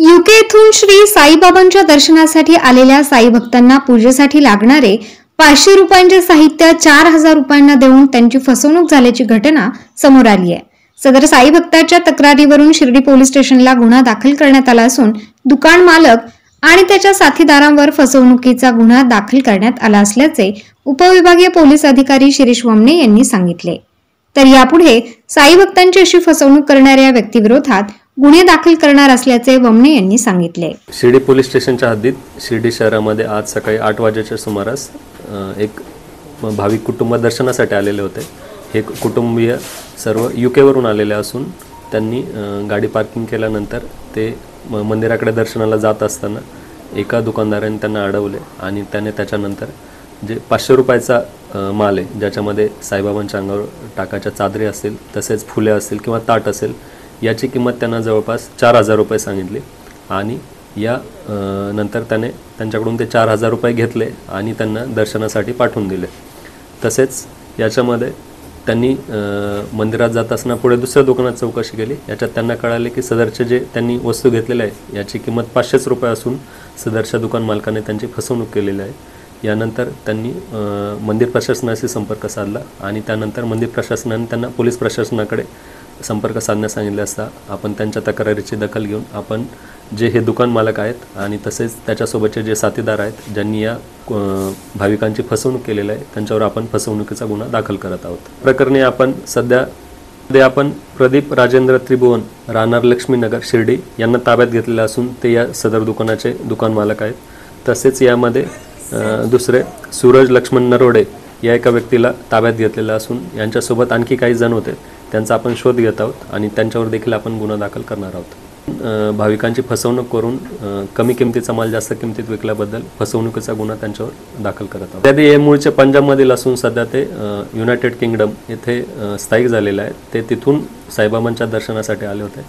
UK येथून श्री साईबाबांच्या दर्शनासाठी आलेल्या साई भक्तांना पूजेसाठी लागणारे 500 रुपयांचे साहित्य 4000 रुपयांना देऊन त्यांची फसवणूक झाल्याची घटना समोर आली आहे। सदर साई भक्ताच्या तक्रारीवरून शिर्डी पोलीस स्टेशनला गुन्हा दाखल करण्यात आला असून दुकान मालक आणि त्याच्या साथीदारांवर फसवणुकीचा गुन्हा दाखल करण्यात आला असल्याचे उपविभागीय पोलीस अधिकारी शिरीष वमने यांनी सांगितले। तर यापुढे साई भक्तांची अशी फसवणूक करणाऱ्या व्यक्तीविरोधात गुन्हे दाखल करणार असल्याचे वमने यांनी सांगितले। शिर्डी पोलीस स्टेशनच्या हद्दीत शिर्डी शहरामध्ये आज सकाळी 8 वाजेच्या सुमारास एक भाविक कुटुंब दर्शनासाठी आलेले होते। हे कुटुंबीय सर्व यूके वरून आलेले असून त्यांनी गाडी पार्किंग केल्यानंतर ते मंदिराकडे दर्शनाला जात असताना एका दुकानदाराने त्यांना अडवले आणि त्याने त्याच्यानंतर जे 500 रुपयाचा माल आहे, ज्याच्यामध्ये साईबाबांच्या अंगावर टाकाच्या चादरी असतील, तसेच फुले असतील किंवा ताट असेल, याची किंमत त्यांना जवळपास 4000 रुपये सांगितली आणि या नंतर त्याने त्यांच्याकडून ते 4000 रुपये घेतले आणि त्यांना दर्शनासाठी पाठवून दिले। तसेच याच्यामध्ये त्यांनी मंदिरात जात असताना पुढे दुसऱ्या दुकानात चौकशी केली। याच्यात त्यांना कळाले की सदरचे जे त्यांनी वस्तू घेतलेले आहे याची किंमत 500 रुपये असून सदरच्या दुकान मालकाने त्यांची फसवणूक केलेली आहे। यानंतर त्यांनी मंदिर प्रशासनाशी संपर्क साधला आणि त्यानंतर मंदिर प्रशासनाने त्यांना पोलीस प्रशासनाकडे संपर्क साधण्यास सांगितले असता आपण त्यांच्या तक्रारीची दखल घेऊन आपण जे हे दुकान मालक आहेत आणि तसेच त्याच्यासोबतचे जे साथीदार आहेत ज्यांनी या भाविकांची फसवणूक केलेली आहे त्यांच्यावर आपण फसवणुकीचा गुन्हा दाखल करत आहोत। प्रकरणी आपण सध्या प्रदीप राजेंद्र त्रिभुवन राहणार लक्ष्मीनगर शिर्डी यांना ताब्यात घेतलेले असून ते या सदर दुकानाचे दुकान मालक आहेत। तसेच यामध्ये दुसरे सूरज लक्ष्मण नरोडे या एका व्यक्तीला ताब्यात घेतलेला असून यांच्यासोबत आणखी काही जण होते, त्यांचा आपण शोध घेत आहोत आणि त्यांच्यावर देखील आपण गुन्हा दाखल करणार आहोत। भाविकांची फसवणूक करून कमी किमतीचा माल जास्त किमतीत विकल्याबद्दल फसवणुकीचा गुन्हा त्यांच्यावर दाखल करत आहोत। त्याआधी हे मूळचे पंजाबमधील असून सध्या ते युनायटेड किंगडम येथे स्थायिक झालेले आहेत। ते तिथून साईबाबांच्या दर्शनासाठी आले होते।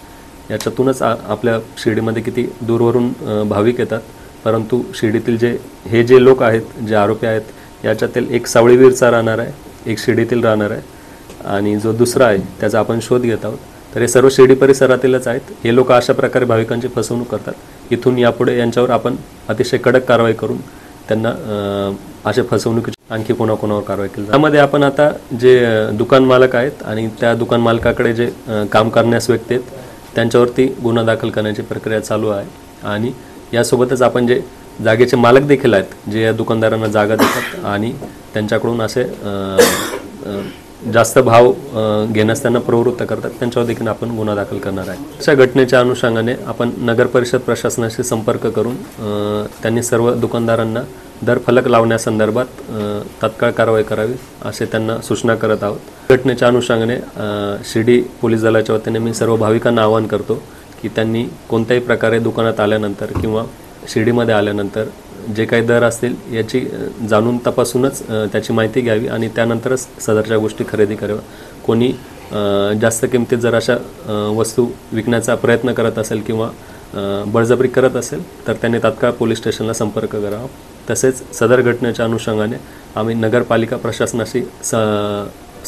याच्यातूनच आपल्या शिर्डीमध्ये किती दूरवरून भाविक येतात, परंतु शिर्डीतील जे लोक आहेत, जे आरोपी आहेत, याच्यातील एक सावळीवीरचा राहणार आहे, एक शिर्डीतील राहणार आहे आणि जो दुसरा आहे त्याचा आपण शोध घेत आहोत। तर हे सर्व शिर्डी परिसरातीलच आहेत। हे लोक अशा प्रकारे भाविकांची फसवणूक करतात। इथून यापुढे यांच्यावर आपण अतिशय कडक कारवाई करून त्यांना अशा फसवणुकीची आणखी कोणाकोणावर कारवाई केली। त्यामध्ये आपण आता जे दुकान मालक आहेत आणि त्या दुकान मालकाकडे जे काम करण्यास व्यक्ती आहेत त्यांच्यावरती गुन्हा दाखल करण्याची प्रक्रिया चालू आहे आणि यासोबतच आपण जे जागेचे मालक देखील आहेत, जे या दुकानदारांना जागा देतात आणि त्यांच्याकडून असे जास्त भाव घेण्यास त्यांना प्रवृत्त करतात, त्यांच्यावर देखील आपण गुन्हा दाखल करणार आहे। अशा घटनेच्या अनुषंगाने आपण नगर परिषद प्रशासनाशी संपर्क करून त्यांनी सर्व दुकानदारांना दर फलक लावण्यासंदर्भात तत्काळ कारवाई करावी असे त्यांना सूचना करत आहोत। घटनेच्या अनुषंगाने शिर्डी पोलीस दलाच्या वतीने मी सर्व भाविकांना आवाहन करतो की त्यांनी कोणत्याही प्रकारे दुकानात आल्यानंतर किंवा शिर्डीमध्ये आल्यानंतर जे काही दर असतील याची जाणून तपासूनच त्याची माहिती घ्यावी आणि त्यानंतरच सदरच्या गोष्टी खरेदी कराव्या। कोणी जास्त किमतीत जर अशा वस्तू विकण्याचा प्रयत्न करत असेल किंवा बळजबरी करत असेल तर त्यांनी तात्काळ पोलीस स्टेशनला संपर्क करावा। तसेच सदर घटनेच्या अनुषंगाने आम्ही नगरपालिका प्रशासनाशी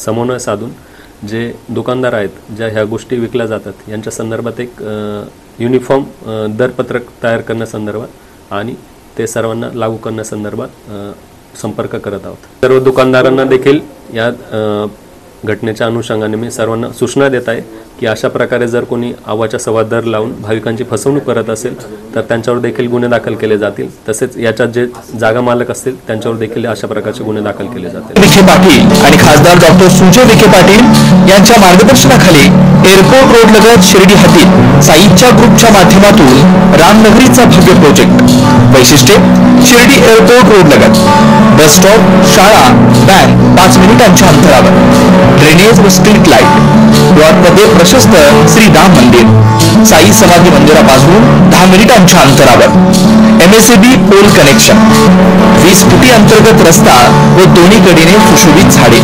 समन्वय साधून जे दुकानदार आहेत, ज्या ह्या गोष्टी विकल्या जातात यांच्या संदर्भात एक युनिफॉर्म दरपत्रक तयार करण्यासंदर्भात आणि ते सर्वांना लागू करण्यासंदर्भात संपर्क करत आहोत। सर्व दुकानदारांना देखील या घटनेच्या अनुषंगाने मी सर्वांना सूचना देत आहे की अशा प्रकारे जर कोणी आवाच्या सव्वा दर लावून भाविकांची फसवणूक करत असेल तर त्यांच्यावर देखील गुन्हे दाखल केले जातील। तसेच याच्यात जे जागा मालक असतील त्यांच्यावर देखील अशा प्रकारचे गुन्हे दाखल केले जातील। विखे पाटील आणि खासदार डॉक्टर सुजय विखे पाटील यांच्या मार्गदर्शनाखाली एअरपोर्ट रोड लगत शिर्डी हद्दीत साईच्या ग्रुपच्या माध्यमातून रामनगरीचा भव्य प्रोजेक्ट। वैशिष्ट्ये शिर्डी एअरपोर्ट रोड लगत बस स्टॉप, शाळा, बँक 5 मिनिटांच्या अंतरावर, ड्रेनेज व स्ट्रीट लाईट, प्लॉटमध्ये प्रशस्त श्री राम मंदिर, साई समाधी मंदिरापासून 10 मिनिटांच्या अंतरावर, MSAB पोल कनेक्शन, 20 फुटी अंतर्गत रस्ता व दोन्ही कडेने सुशोभित झाडे,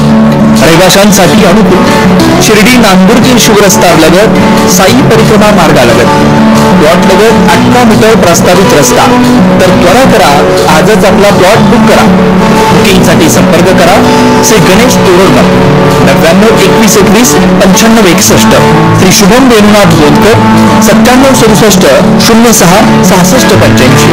रहिवाशांसाठी अनुकूल शिर्डी नांदुर्गी शिवरस्ता लगत साई परिक्रमा मार्गालगत, प्लॉट लगत 18 मीटर प्रस्तावित रस्ता। तर त्वरा करा, आजच आपला प्लॉट बुक करा। बुकिंगसाठी संपर्क करा श्री गणेश तोरडमल 99 21 21 95 61। श्री शुभम वेणुनाथ बोधकर 9767 06 6585.